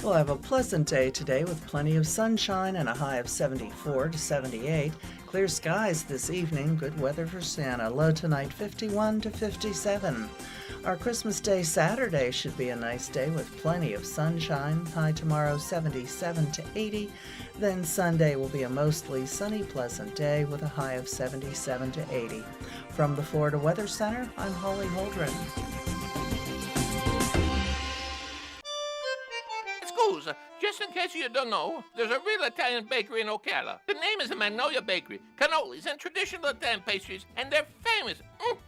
We'll have a pleasant day today with plenty of sunshine and a high of 74 to 78. Clear skies this evening, good weather for Santa. Low tonight 51 to 57. Our Christmas Day Saturday should be a nice day with plenty of sunshine. High tomorrow 77 to 80. Then Sunday will be a mostly sunny, pleasant day with a high of 77 to 80. From the Florida Weather Center, I'm Holly Holdren. Just in case you don't know, there's a real Italian bakery in Ocala. The name is the Magnolia Bakery. Cannolis and traditional Italian pastries, and they're famous.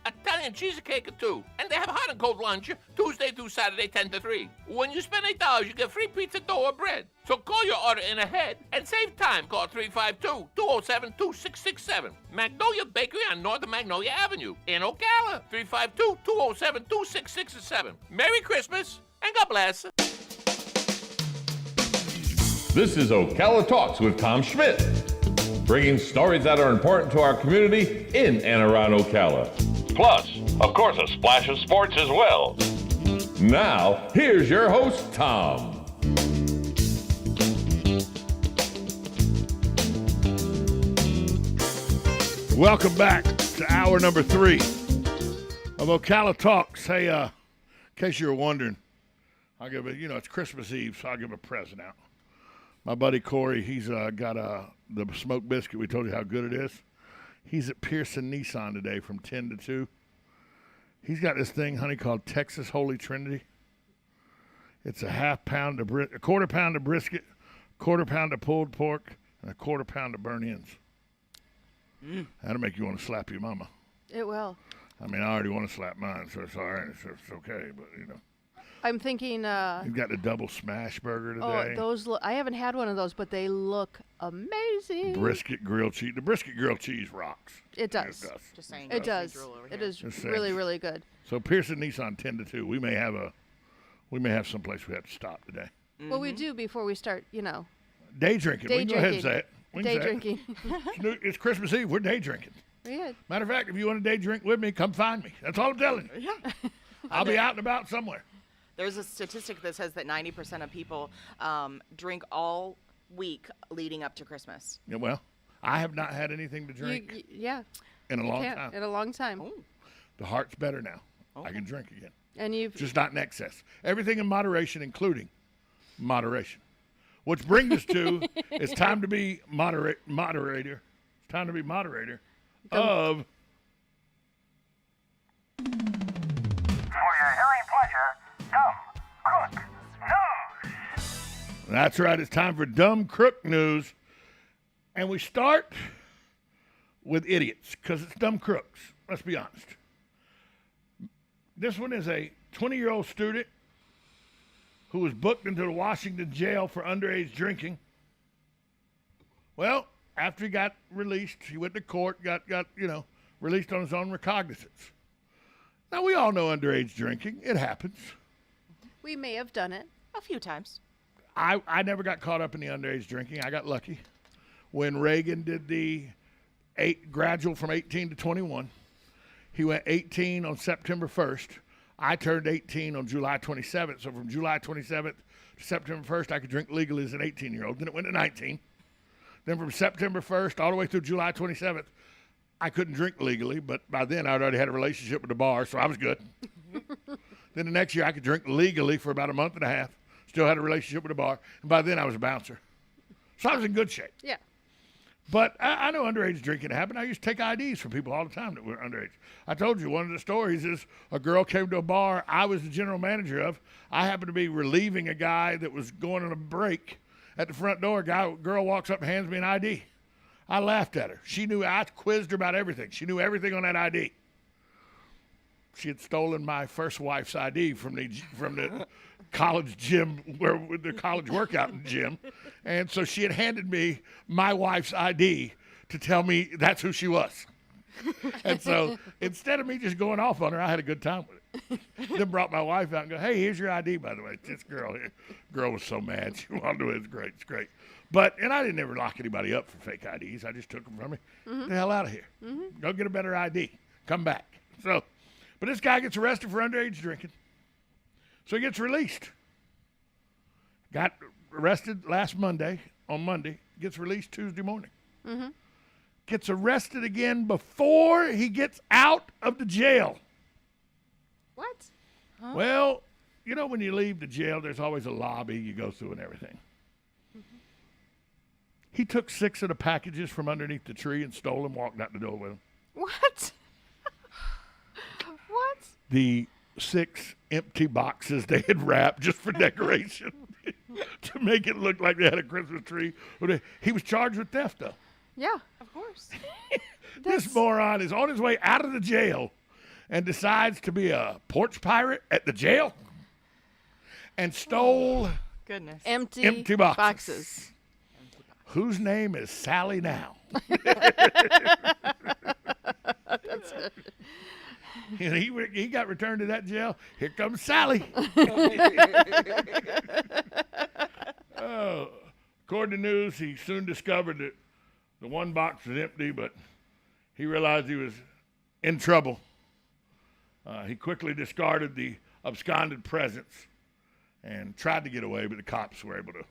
Italian cheesecake too. And they have hot and cold lunch Tuesday through Saturday, 10 to 3. When you spend $8, you get free pizza dough or bread. So call your order in ahead and save time. Call 352-207-2667. Magnolia Bakery on Northern Magnolia Avenue in Ocala. 352-207-2667. Merry Christmas and God bless. This is Ocala Talks with Tom Schmidt, bringing stories that are important to our community in and around Ocala. Plus, of course, a splash of sports as well. Now, here's your host, Tom. Welcome back to hour number 3 of Ocala Talks. Hey, in case you were wondering, I'll give it, it's Christmas Eve, so I'll give a present out. My buddy Corey, he's got the smoked biscuit. We told you how good it is. He's at Pearson Nissan today from 10 to 2. He's got this thing, honey, called Texas Holy Trinity. It's a quarter pound of brisket, quarter pound of pulled pork, and a quarter pound of burnt ends. That'll make you want to slap your mama. It will. I mean, I already want to slap mine, so it's all right. It's okay, but, I'm thinking. You've got the double smash burger today. Oh, those! I haven't had one of those, but they look amazing. Brisket grilled cheese. The brisket grilled cheese rocks. It does. It does. Just saying. It does. It is really, really good. So Pearson Nissan 10 to 2. We may have someplace we have to stop today. Mm-hmm. Well, we do before we start. Day drinking. We can go ahead and say it. Day drinking. It's Christmas Eve. We're day drinking. Good. Matter of fact, if you want to day drink with me, come find me. That's all I'm telling you. Yeah. I'll be out and about somewhere. There's a statistic that says that 90% of people drink all week leading up to Christmas. Yeah, well, I have not had anything to drink in a long time. In a long time. Ooh. The heart's better now. Okay. I can drink again. And you've just not in excess. Everything in moderation, including moderation. Which brings us to it's time to be moderator. It's time to be moderator of. For your hearing pleasure, Dumb Crook News. That's right. It's time for Dumb Crook News. And we start with idiots because it's dumb crooks. Let's be honest. This one is a 20-year-old student who was booked into the Washington jail for underage drinking. Well, after he got released, he went to court, got released on his own recognizance. Now, we all know underage drinking. It happens. We may have done it. A few times. I never got caught up in the underage drinking. I got lucky. When Reagan did the gradual from 18 to 21, he went 18 on September 1st. I turned 18 on July 27th. So from July 27th to September 1st, I could drink legally as an 18-year-old. Then it went to 19. Then from September 1st all the way through July 27th, I couldn't drink legally, but by then I'd already had a relationship with the bar, so I was good. Then the next year I could drink legally for about a month and a half, still had a relationship with the bar, and by then I was a bouncer. So I was in good shape. Yeah. But I know underage drinking happened. I used to take IDs from people all the time that were underage. I told you one of the stories is a girl came to a bar I was the general manager of. I happened to be relieving a guy that was going on a break at the front door. Girl walks up and hands me an ID. I laughed at her. She knew. I quizzed her about everything. She knew everything on that ID. She had stolen my first wife's ID from the college gym, the college workout gym, and so she had handed me my wife's ID to tell me that's who she was. And so instead of me just going off on her, I had a good time with it. Then brought my wife out and go, "Hey, here's your ID, by the way." This girl here. Girl was so mad. She wanted to. It's great. It's great. And I didn't ever lock anybody up for fake IDs. I just took them from me. Get the hell out of here. Go get a better ID. Come back. So, but this guy gets arrested for underage drinking. So he gets released. Got arrested last Monday, gets released Tuesday morning. Mm-hmm. Gets arrested again before he gets out of the jail. What? Well, you know when you leave the jail, there's always a lobby you go through and everything. Mm-hmm. He took 6 of the packages from underneath the tree and stole them, walked out the door with them. What? What? The 6 empty boxes they had wrapped just for decoration to make it look like they had a Christmas tree. He was charged with theft, though. Yeah, of course. This moron is on his way out of the jail and decides to be a porch pirate at the jail and stole Goodness. Empty boxes. Whose name is Sally now? That's it. And he got returned to that jail. Here comes Sally. According to news, he soon discovered that the one box was empty, but he realized he was in trouble. He quickly discarded the absconded presents and tried to get away, but the cops were able to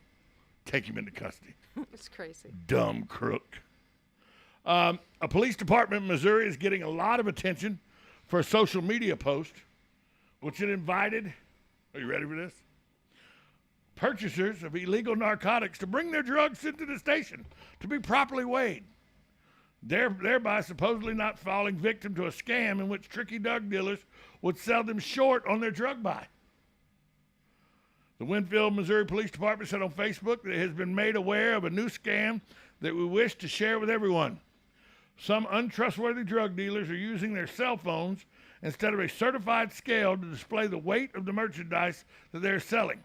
take him into custody. It's crazy. Dumb crook. A police department in Missouri is getting a lot of attention for a social media post, which it invited, are you ready for this? Purchasers of illegal narcotics to bring their drugs into the station to be properly weighed, thereby supposedly not falling victim to a scam in which tricky drug dealers would sell them short on their drug buy. The Winfield, Missouri Police Department said on Facebook that it has been made aware of a new scam that we wish to share with everyone. Some untrustworthy drug dealers are using their cell phones instead of a certified scale to display the weight of the merchandise that they're selling.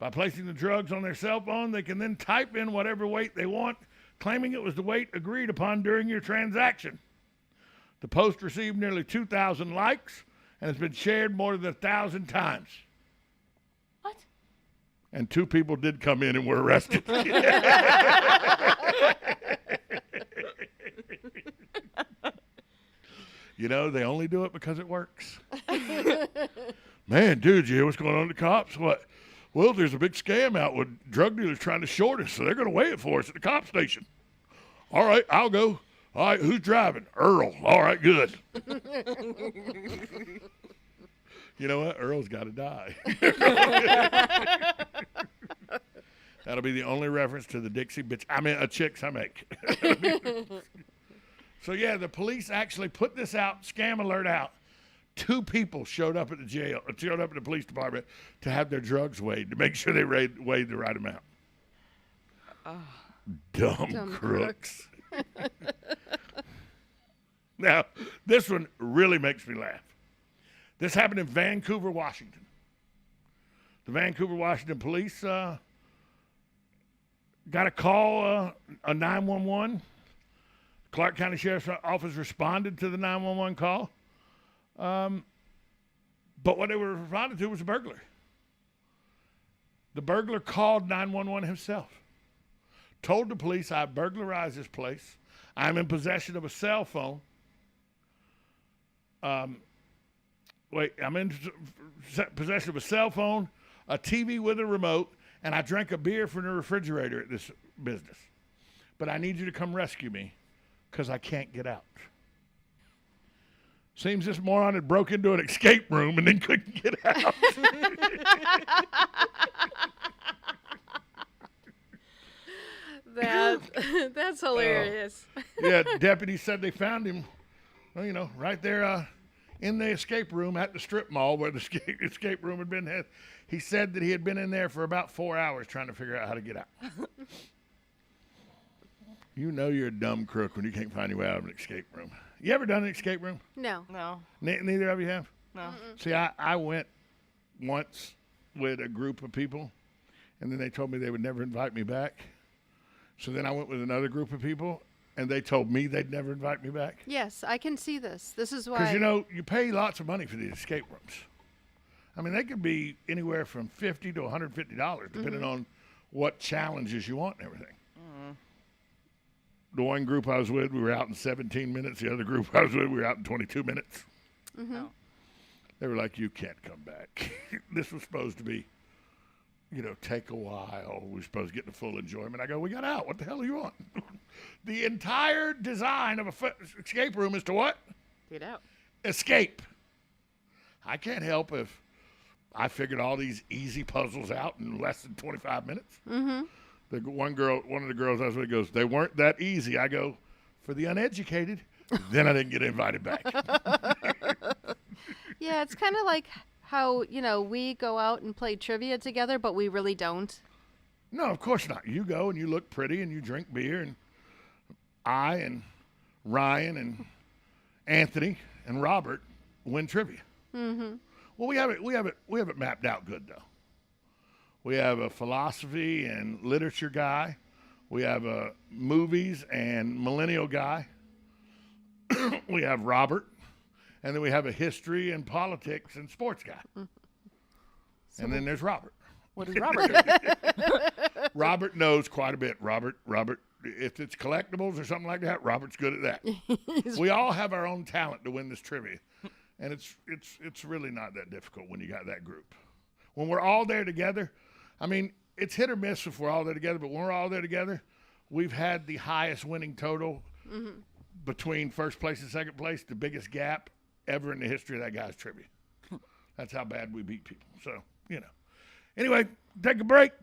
By placing the drugs on their cell phone, they can then type in whatever weight they want, claiming it was the weight agreed upon during your transaction. The post received nearly 2,000 likes and has been shared more than 1,000 times. What? And 2 people did come in and were arrested. You know, they only do it because it works. Man, dude, you hear what's going on with the cops? What? Well, there's a big scam out with drug dealers trying to short us, so they're going to weigh it for us at the cop station. All right, I'll go. All right, who's driving? Earl. All right, good. You know what? Earl's got to die. That'll be the only reference to the Dixie bitch. I mean, chicks I make. So, yeah, the police actually put this out, scam alert out. 2 people showed up at the jail, showed up at the police department to have their drugs weighed, to make sure they weighed the right amount. Dumb crooks. Now, this one really makes me laugh. This happened in Vancouver, Washington. The Vancouver, Washington police got a call, a 911. Clark County Sheriff's Office responded to the 911 call. But what they were responding to was a burglar. The burglar called 911 himself. Told the police, I burglarized this place. I'm in possession of a cell phone. I'm in possession of a cell phone, a TV with a remote, and I drank a beer from the refrigerator at this business. But I need you to come rescue me because I can't get out. Seems this moron had broke into an escape room and then couldn't get out. That's hilarious. Yeah, deputies said they found him, well, you know, right there in the escape room at the strip mall where the escape room had been. He said that he had been in there for about 4 hours trying to figure out how to get out. You know you're a dumb crook when you can't find your way out of an escape room. You ever done an escape room? No. No. Neither of you have? No. See, I went once with a group of people, and then they told me they would never invite me back. So then I went with another group of people, and they told me they'd never invite me back. Yes, I can see this. This is why. Because, you know, you pay lots of money for these escape rooms. I mean, they could be anywhere from $50 to $150, depending on what challenges you want and everything. The one group I was with, we were out in 17 minutes. The other group I was with, we were out in 22 minutes. Mm-hmm. Oh. They were like, you can't come back. This was supposed to be, take a while. We're supposed to get the full enjoyment. I go, we got out. What the hell do you want? The entire design of a escape room is to what? Get out. Escape. I can't help if I figured all these easy puzzles out in less than 25 minutes. Mm-hmm. One of the girls I was with goes, they weren't that easy. I go, for the uneducated. Then I didn't get invited back. Yeah, it's kind of like how, we go out and play trivia together, but we really don't. No, of course not. You go and you look pretty and you drink beer, and I and Ryan and Anthony and Robert win trivia. Mm-hmm. Well, we have it mapped out good though. We have a philosophy and literature guy. We have a movies and millennial guy. We have Robert, and then we have a history and politics and sports guy. And then there's Robert. What does Robert do? Robert knows quite a bit. Robert, if it's collectibles or something like that, Robert's good at that. We all have our own talent to win this trivia. And it's really not that difficult when you got that group. When we're all there together, I mean, it's hit or miss if we're all there together, but when we're all there together, we've had the highest winning total between first place and second place, the biggest gap ever in the history of that guy's trivia. That's how bad we beat people. So, Anyway, take a break.